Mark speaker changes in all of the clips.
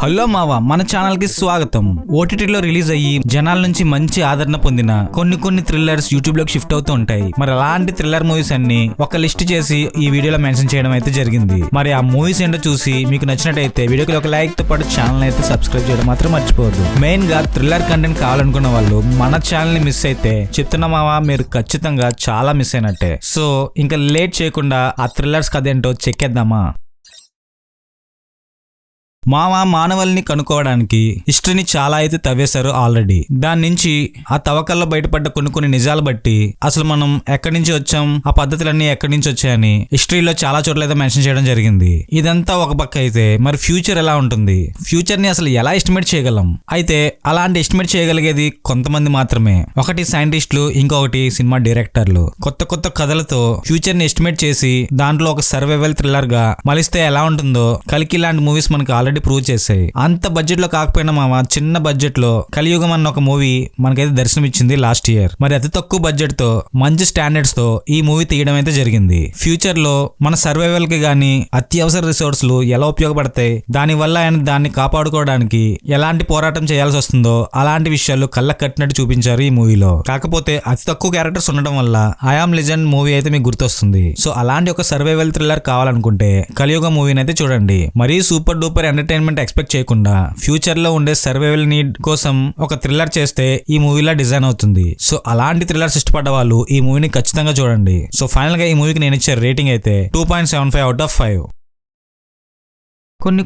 Speaker 1: Hello మావా, మన channel కి స్వాగతం. ఓటీటీలో రిలీజ్ అయ్యి జనాల నుంచి మంచి ఆదరణ పొందిన కొన్ని థ్రిల్లర్స్ యూట్యూబ్ లోకి షిఫ్ట్ అవుతూ ఉంటాయి. మరి అలాంటి థ్రిల్లర్ మూవీస్ అన్ని ఒక లిస్ట్ చేసి ఈ వీడియోలో మెన్షన్ చేయడం అయితే జరిగింది. మరి ఆ మూవీస్ ఏంటో చూసి మీకు నచ్చినట్టయితే వీడియోకి ఒక లైక్ తో పాటు ఛానల్ అయితే సబ్స్క్రైబ్ చేయడం మాత్రం మర్చిపోవద్దు. మెయిన్ గా థ్రిల్లర్ కంటెంట్ కావాలనుకున్న వాళ్ళు మన ఛానల్ ని మిస్ అయితే చెప్తున్నా మావా, మీరు ఖచ్చితంగా చాలా మిస్ అయినట్టే. సో ఇంకా లేట్ చేయకుండా ఆ థ్రిల్లర్స్ కథ ఏంటో చెక్కేద్దామా. మానవుల్ని కనుక్కోవడానికి హిస్టరీని చాలా అయితే తవ్వేశారు ఆల్రెడీ. దాని నుంచి ఆ తవ్వకాల్లో బయటపడ్డ కొన్ని నిజాలు బట్టి అసలు మనం ఎక్కడి నుంచి వచ్చాం, ఆ పద్ధతులన్నీ ఎక్కడి నుంచి వచ్చాయని హిస్టరీలో చాలా చోట్ల అయితే మెన్షన్ చేయడం జరిగింది. ఇదంతా ఒక పక్క అయితే మరి ఫ్యూచర్ ఎలా ఉంటుంది, ఫ్యూచర్ ని అసలు ఎలా ఎస్టిమేట్ చేయగలం? అయితే అలాంటి ఎస్టిమేట్ చేయగలిగేది కొంతమంది మాత్రమే. ఒకటి సైంటిస్టులు, ఇంకొకటి సినిమా డైరెక్టర్లు. కొత్త కథలతో ఫ్యూచర్ ని ఎస్టిమేట్ చేసి దాంట్లో ఒక సర్వైవల్ థ్రిల్లర్ గా మలిస్తే ఎలా ఉంటుందో కలికి లాంటి మూవీస్ మనకు ఆల్రెడీ ప్రూవ్ చేసాయి. అంత బడ్జెట్ లో కాకపోయినా మామ, చిన్న బడ్జెట్ లో కలియుగం అన్న ఒక మూవీ మనకైతే దర్శనం ఇచ్చింది లాస్ట్ ఇయర్. మరి అతి తక్కువ బడ్జెట్ తో మంచి స్టాండర్డ్స్ తో ఈ మూవీ తీయడం అయితే జరిగింది. ఫ్యూచర్ లో మన సర్వైవల్ కి గానీ అత్యవసర రిసోర్స్లు ఎలా ఉపయోగపడతాయి, దాని వల్ల ఆయన దాన్ని కాపాడుకోవడానికి ఎలాంటి పోరాటం చేయాల్సి వస్తుందో అలాంటి విషయాలు కళ్ళ కట్టినట్టు చూపించారు ఈ మూవీలో. కాకపోతే అతి తక్కువ క్యారెక్టర్స్ ఉండడం వల్ల ఐ యామ్ లెజెండ్ మూవీ అయితే మీకు గుర్తొస్తుంది. సో అలాంటి ఒక సర్వైవల్ థ్రిల్లర్ కావాలనుకుంటే కలియుగ మూవీని అయితే చూడండి. మరీ సూపర్ డూపర్ ఎంటర్టైన్మెంట్ ఎక్స్పెక్ట్ చేయకుండా ఫ్యూచర్ లో ఉండే సర్వైవల్ నీడ్ కోసం ఒక థ్రిల్లర్ చేస్తే ఈ మూవీలా డిజైన్ అవుతుంది. సో అలాంటి థ్రిల్లర్స్ ఇష్టపడ్డ వాళ్ళు ఈ మూవీని ఖచ్చితంగా చూడండి. సో ఫైనల్ గా ఈ మూవీకి నేను ఇచ్చే రేటింగ్ అయితే 2.75 out of 5.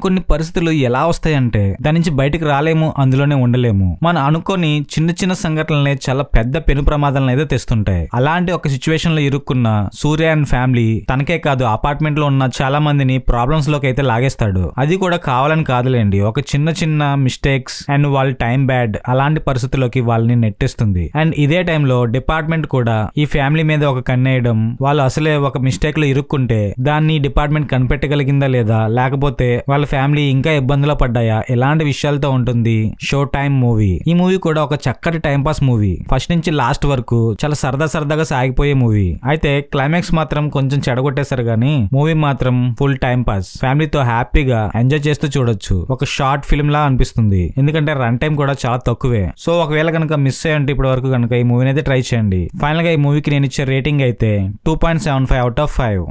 Speaker 1: కొన్ని పరిస్థితులు ఎలా వస్తాయంటే దాని నుంచి బయటకు రాలేము, అందులోనే ఉండలేము. మనం అనుకోని చిన్న సంఘటనలనే చాలా పెద్ద పెను ప్రమాదాలను అయితే తెస్తుంటాయి. అలాంటి ఒక సిచ్యువేషన్ లో ఇరుక్కున్న సూర్య అండ్ ఫ్యామిలీ తనకే కాదు అపార్ట్మెంట్ లో ఉన్న చాలా మందిని ప్రాబ్లమ్స్ లోకి అయితే లాగేస్తాడు. అది కూడా కావాలని కాదులేండి, ఒక చిన్న మిస్టేక్స్ అండ్ వాళ్ళ టైం బ్యాడ్ అలాంటి పరిస్థితుల్లోకి వాళ్ళని నెట్టేస్తుంది. అండ్ ఇదే టైంలో డిపార్ట్మెంట్ కూడా ఈ ఫ్యామిలీ మీద ఒక కన్నేయడం, వాళ్ళు అసలే ఒక మిస్టేక్ లో ఇరుక్కుంటే దాన్ని డిపార్ట్మెంట్ కనిపెట్టగలిగిందా లేదా, లేకపోతే వాళ్ళ ఫ్యామిలీ ఇంకా ఇబ్బందులు పడ్డాయా, ఎలాంటి విషయాలతో ఉంటుంది షో టైమ్ మూవీ. ఈ మూవీ కూడా ఒక చక్కటి టైం పాస్ మూవీ. ఫస్ట్ నుంచి లాస్ట్ వరకు చాలా సరదాగా సాగిపోయే మూవీ. అయితే క్లైమాక్స్ మాత్రం కొంచెం చెడగొట్టేశారు గానీ మూవీ మాత్రం ఫుల్ టైం పాస్. ఫ్యామిలీతో హ్యాపీగా ఎంజాయ్ చేస్తూ చూడొచ్చు. ఒక షార్ట్ ఫిల్మ్ లా అనిపిస్తుంది, ఎందుకంటే రన్ టైం కూడా చాలా తక్కువే. సో ఒకవేళ కనుక మిస్ అయ్యంటే ఇప్పటి వరకు కనుక ఈ మూవీని అయితే ట్రై చేయండి. ఫైనల్ గా ఈ మూవీకి నేను ఇచ్చే రేటింగ్ అయితే 2.75 out of 5.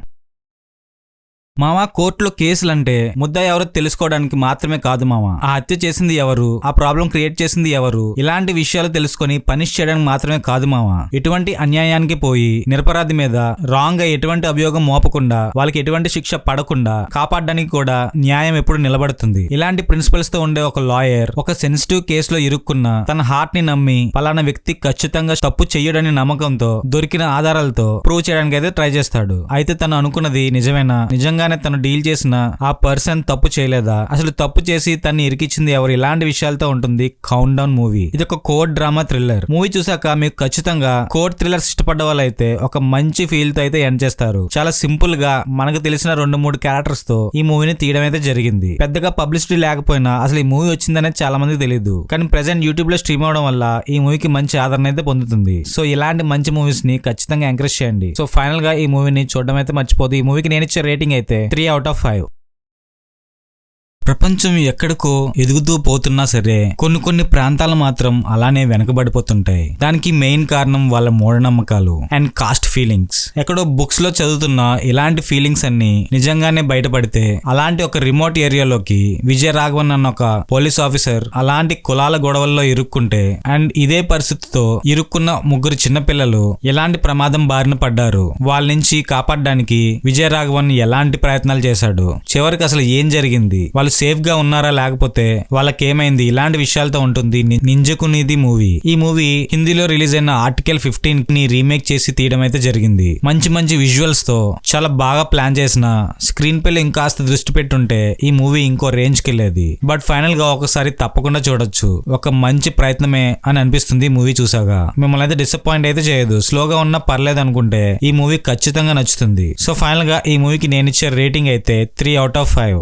Speaker 1: మామ, కోర్టులో కేసులంటే ముద్దాయి ఎవరో తెలుసుకోవడానికి మాత్రమే కాదు మామ. ఆ హత్య చేసింది ఎవరు, ఆ ప్రాబ్లం క్రియేట్ చేసింది ఎవరు, ఇలాంటి విషయాలు తెలుసుకొని పనిష్ చేయడానికి మాత్రమే కాదు మామ. ఎటువంటి అన్యాయానికి పోయి నిరపరాధి మీద రాంగ్ గా ఎటువంటి అభియోగం మోపకుండా వాళ్ళకి ఎటువంటి శిక్ష పడకుండా కాపాడడానికి కూడా న్యాయం ఎప్పుడు నిలబడుతుంది. ఇలాంటి ప్రిన్సిపల్స్ తో ఉండే ఒక లాయర్ ఒక సెన్సిటివ్ కేసులో ఇరుక్కున్న తన హార్ట్ ని నమ్మి పలానా వ్యక్తి ఖచ్చితంగా తప్పు చెయ్యడని నమ్మకంతో దొరికిన ఆధారాలతో ప్రూవ్ చేయడానికి అయితే ట్రై చేస్తాడు. అయితే తను అనుకున్నది నిజమేనా, నిజంగా తను డీల్ చేసిన ఆ పర్సన్ తప్పు చేయలేదా, అసలు తప్పు చేసి తన్ని ఇరికిచ్చింది ఎవరు, ఇలాంటి విషయాలతో ఉంటుంది కౌంట్ డౌన్ మూవీ. ఇది ఒక కోర్ట్ డ్రామా థ్రిల్లర్ మూవీ. చూసాక మీకు ఖచ్చితంగా కోర్ట్ థ్రిల్లర్స్ ఇష్టపడ్డ వాళ్ళు అయితే ఒక మంచి ఫీల్ తో అయితే ఎండ్ చేస్తారు. చాలా సింపుల్ గా మనకు తెలిసిన 2-3 క్యారెక్టర్స్ తో ఈ మూవీని తీయడం అయితే జరిగింది. పెద్దగా పబ్లిసిటీ లేకపోయినా అసలు ఈ మూవీ వచ్చిందనేది చాలా మందికి తెలియదు. కానీ ప్రెసెంట్ యూట్యూబ్ లో స్ట్రీమ్ అవడం వల్ల ఈ మూవీకి మంచి ఆదరణ అయితే పొందుతుంది. సో ఇలాంటి మంచి మూవీస్ ని ఖచ్చితంగా ఎంకరేజ్ చేయండి. సో ఫైనల్ గా ఈ మూవీని చూడడం అయితే మర్చిపోదు. ఈ మూవీకి నేను ఇచ్చే రేటింగ్ అయితే 3 out of 5. ప్రపంచం ఎక్కడికో ఎదుగుతూ పోతున్నా సరే కొన్ని ప్రాంతాలు మాత్రం అలానే వెనకబడిపోతుంటాయి. దానికి మెయిన్ కారణం వాళ్ళ మూఢనమ్మకాలు అండ్ కాస్ట్ ఫీలింగ్స్. ఎక్కడో బుక్స్ లో చదువుతున్న ఇలాంటి ఫీలింగ్స్ అన్ని నిజంగానే బయటపడితే అలాంటి ఒక రిమోట్ ఏరియాలోకి విజయ రాఘవన్ అన్న ఒక పోలీస్ ఆఫీసర్ అలాంటి కులాల గొడవల్లో ఇరుక్కుంటే అండ్ ఇదే పరిస్థితితో ఇరుక్కున్న 3 చిన్నపిల్లలు ఎలాంటి ప్రమాదం బారిన పడ్డారు, వాళ్ళ నుంచి కాపాడడానికి విజయ రాఘవన్ ఎలాంటి ప్రయత్నాలు చేశాడు, చివరికి అసలు ఏం జరిగింది, వాళ్ళు సేఫ్ గా ఉన్నారా లేకపోతే వాళ్ళకేమైంది, ఇలాంటి విషయాలతో ఉంటుంది నింజకునిది మూవీ. ఈ మూవీ హిందీలో రిలీజ్ అయిన ఆర్టికల్ 15 ని రీమేక్ చేసి తీయడం అయితే జరిగింది. మంచి విజువల్స్ తో చాలా బాగా ప్లాన్ చేసిన స్క్రీన్ పై ఇంకాస్త దృష్టి పెట్టుంటే ఈ మూవీ ఇంకో రేంజ్ కి వెళ్ళేది. బట్ ఫైనల్ గా ఒకసారి తప్పకుండా చూడొచ్చు. ఒక మంచి ప్రయత్నమే అని అనిపిస్తుంది మూవీ చూసాగా. మిమ్మల్ని అయితే డిసప్పాయింట్ అయితే చేయదు. స్లోగా ఉన్నా పర్లేదు అనుకుంటే ఈ మూవీ ఖచ్చితంగా నచ్చుతుంది. సో ఫైనల్ గా ఈ మూవీకి నేను ఇచ్చే రేటింగ్ అయితే 3 out of 5.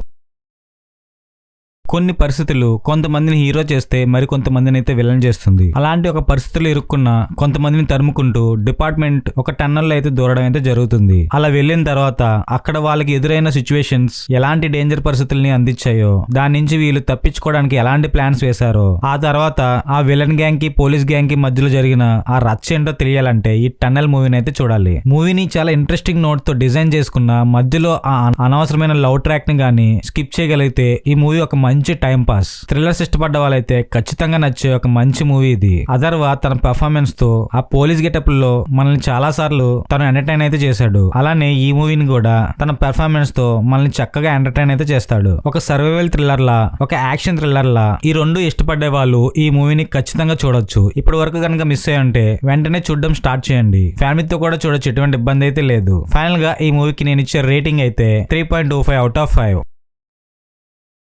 Speaker 1: కొన్ని పరిస్థితులు కొంతమందిని హీరో చేస్తే మరి కొంతమందిని అయితే విలన్ చేస్తుంది. అలాంటి ఒక పరిస్థితులు ఇరుక్కున్న కొంతమందిని తరుముకుంటూ డిపార్ట్మెంట్ ఒక టన్నల్లో అయితే దూరడం అయితే జరుగుతుంది. అలా వెళ్ళిన తర్వాత అక్కడ వాళ్ళకి ఎదురైన సిచ్యువేషన్స్ ఎలాంటి డేంజర్ పరిస్థితుల్ని అందించాయో, దాని నుంచి వీళ్ళు తప్పించుకోవడానికి ఎలాంటి ప్లాన్స్ వేశారో, ఆ తర్వాత ఆ విలన్ గ్యాంగ్ కి పోలీస్ గ్యాంగ్ కి మధ్యలో జరిగిన ఆ రచ్చ ఏంటో తెలియాలంటే ఈ టన్నల్ మూవీని అయితే చూడాలి. మూవీని చాలా ఇంట్రెస్టింగ్ నోట్ తో డిజైన్ చేసుకున్న మధ్యలో ఆ అనవసరమైన లవ్ ట్రాక్ ని గానీ స్కిప్ చేయగలిగితే ఈ మూవీ ఒక మంచి టైం పాస్. థ్రిల్లర్స్ ఇష్టపడ్డ వాళ్ళైతే ఖచ్చితంగా నచ్చే ఒక మంచి మూవీ ఇది. అథర్వ తన పెర్ఫార్మెన్స్ తో ఆ పోలీస్ గెటప్ లో మనల్ని చాలా సార్లు తను ఎంటర్టైన్ అయితే చేశాడు. అలానే ఈ మూవీని కూడా తన పెర్ఫార్మెన్స్ తో మనల్ని చక్కగా ఎంటర్టైన్ అయితే చేస్తాడు. ఒక సర్వైవల్ థ్రిల్లర్ లా, ఒక యాక్షన్ థ్రిల్లర్ లా ఈ రెండు ఇష్టపడే వాళ్ళు ఈ మూవీని ఖచ్చితంగా చూడొచ్చు. ఇప్పటి వరకు కనుక మిస్ అయ్యంటే వెంటనే చూడడం స్టార్ట్ చేయండి. ఫ్యామిలీతో కూడా చూడొచ్చు, ఎటువంటి ఇబ్బంది అయితే లేదు. ఫైనల్ గా ఈ మూవీకి నేను ఇచ్చే రేటింగ్ అయితే 3.25 out of 5.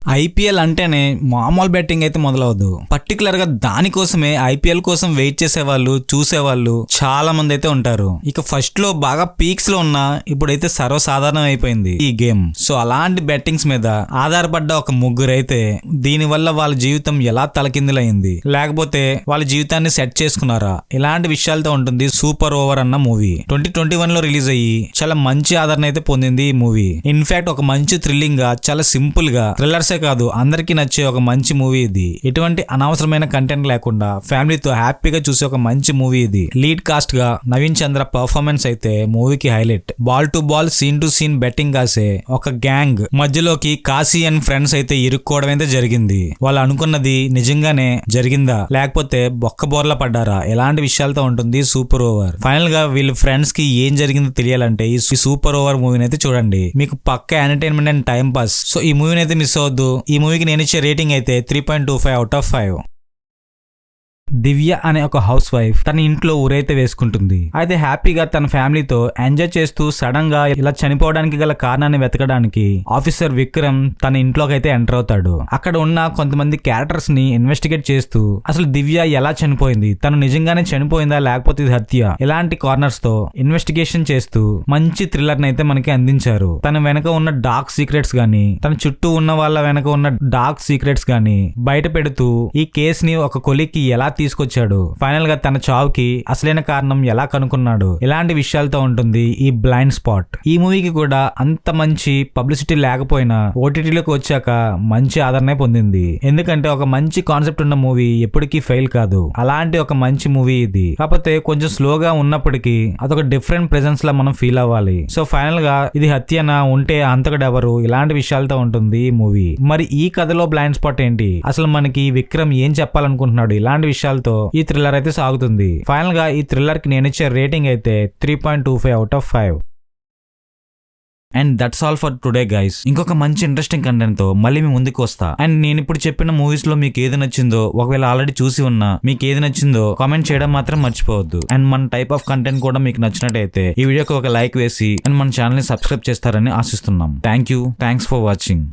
Speaker 1: ఐపీఎల్ అంటేనే మామూలు బెట్టింగ్ అయితే మొదలవద్దు. పర్టికులర్ గా దానికోసమే ఐపీఎల్ కోసం వెయిట్ చేసేవాళ్ళు, చూసేవాళ్ళు చాలా మంది అయితే ఉంటారు. ఇక ఫస్ట్ లో బాగా పీక్స్ లో ఉన్న ఇప్పుడైతే సర్వసాధారణం అయిపోయింది ఈ గేమ్. సో అలాంటి బెట్టింగ్స్ మీద ఆధారపడ్డ ఒక ముగ్గురు అయితే దీని వల్ల వాళ్ళ జీవితం ఎలా తలకిందులైంది, లేకపోతే వాళ్ళ జీవితాన్ని సెట్ చేసుకున్నారా, ఇలాంటి విషయాలతో ఉంటుంది సూపర్ ఓవర్ అన్న మూవీ. 2021 లో రిలీజ్ అయ్యి చాలా మంచి ఆదరణ అయితే పొందింది ఈ మూవీ. ఇన్ఫాక్ట్ ఒక మంచి థ్రిల్లింగ్ గా, చాలా సింపుల్ గా, థ్రిల్లర్స్ కాదు అందరికీ నచ్చే ఒక మంచి మూవీ ఇది. ఎటువంటి అనవసరమైన కంటెంట్ లేకుండా ఫ్యామిలీతో హ్యాపీగా చూసే ఒక మంచి మూవీ ఇది. లీడ్ కాస్ట్ గా నవీన్ చంద్ర పర్ఫార్మెన్స్ అయితే మూవీకి highlight. Ball to ball, scene to scene betting కాసే ఒక గ్యాంగ్ మధ్యలోకి కాశీ అండ్ ఫ్రెండ్స్ అయితే ఇరుక్కోవడం అయితే జరిగింది. వాళ్ళు అనుకున్నది నిజంగానే జరిగిందా లేకపోతే బొక్కబోర్లా పడ్డారా, ఎలాంటి విషయాలతో ఉంటుంది సూపర్ ఓవర్. ఫైనల్ గా వీళ్ళ ఫ్రెండ్స్ కి ఏం జరిగిందో తెలియాలంటే ఈ సూపర్ ఓవర్ మూవీని అయితే చూడండి. మీకు పక్క entertainment and time pass. So ఈ మూవీని అయితే మిస్ అవద్దు. ఈ మూవీకి నేను ఇచ్చే రేటింగ్ అయితే 3.25 out of 5. దివ్య అనే ఒక హౌస్ వైఫ్ తన ఇంట్లో ఊరైతే వేసుకుంటుంది. అయితే హ్యాపీగా తన ఫ్యామిలీతో ఎంజాయ్ చేస్తూ సడన్ గా ఇలా చనిపోవడానికి గల కారణాన్ని వెతకడానికి ఆఫీసర్ విక్రమ్ తన ఇంట్లోకి అయితే ఎంటర్ అవుతాడు. అక్కడ ఉన్న కొంతమంది క్యారెక్టర్స్ ని ఇన్వెస్టిగేట్ చేస్తూ అసలు దివ్య ఎలా చనిపోయింది, తను నిజంగానే చనిపోయిందా లేకపోతే ఇది హత్య, ఇలాంటి కార్నర్స్ తో ఇన్వెస్టిగేషన్ చేస్తూ మంచి థ్రిల్లర్ ని అయితే మనకి అందించారు. తన వెనక ఉన్న డార్క్ సీక్రెట్స్ గానీ, తన చుట్టూ ఉన్న వాళ్ళ వెనక ఉన్న డార్క్ సీక్రెట్స్ గానీ బయట పెడుతూ ఈ కేస్ ని ఒక కొలిక్కి ఎలా తీసుకొచ్చాడు, ఫైనల్ గా తన చావుకి అసలైన కారణం ఎలా కనుక్కున్నాడు, ఇలాంటి విషయాలతో ఉంటుంది ఈ బ్లైండ్ స్పాట్. ఈ మూవీకి కూడా అంత మంచి పబ్లిసిటీ లేకపోయినా ఓటీటీలోకి వచ్చాక మంచి ఆదరణ పొందింది. ఎందుకంటే ఒక మంచి కాన్సెప్ట్ ఉన్న మూవీ ఎప్పటికీ ఫెయిల్ కాదు. అలాంటి ఒక మంచి మూవీ ఇది. కాకపోతే కొంచెం స్లోగా ఉన్నప్పటికీ అదొక డిఫరెంట్ ప్రెజెన్స్ లా మనం ఫీల్ అవ్వాలి. సో ఫైనల్ గా ఇది హత్యనా, ఉంటే అంతకుడెవరు, ఇలాంటి విషయాలతో ఉంటుంది ఈ మూవీ. మరి ఈ కథలో బ్లైండ్ స్పాట్ ఏంటి, అసలు మనకి విక్రమ్ ఏం చెప్పాలనుకుంటున్నాడు, ఇలాంటి విషయాలతో ఈ థ్రిల్లర్ అయితే సాగుతుంది. ఫైనల్ గా ఈ థ్రిల్లర్ కి నేను ఇచ్చే రేటింగ్ అయితే 3.25 out of 5. And that's all for today guys. ఇంకొక మంచి ఇంట్రెస్టింగ్ కంటెంట్ తో మళ్ళీ మీ ముందుకు వస్తా. అండ్ నేను ఇప్పుడు చెప్పిన మూవీస్ లో మీకు ఏది నచ్చిందో, ఒకవేళ ఆల్రెడీ చూసి ఉన్నా మీకు ఏది నచ్చిందో కామెంట్ చేయడం మాత్రం మర్చిపోవద్దు. అండ్ మన టైప్ ఆఫ్ కంటెంట్ కూడా మీకు నచ్చినట్టయితే ఈ వీడియోకి ఒక లైక్ వేసి అండ్ మన ఛానల్ ని సబ్స్క్రైబ్ చేస్తారని ఆశిస్తున్నాం. Thanks for watching.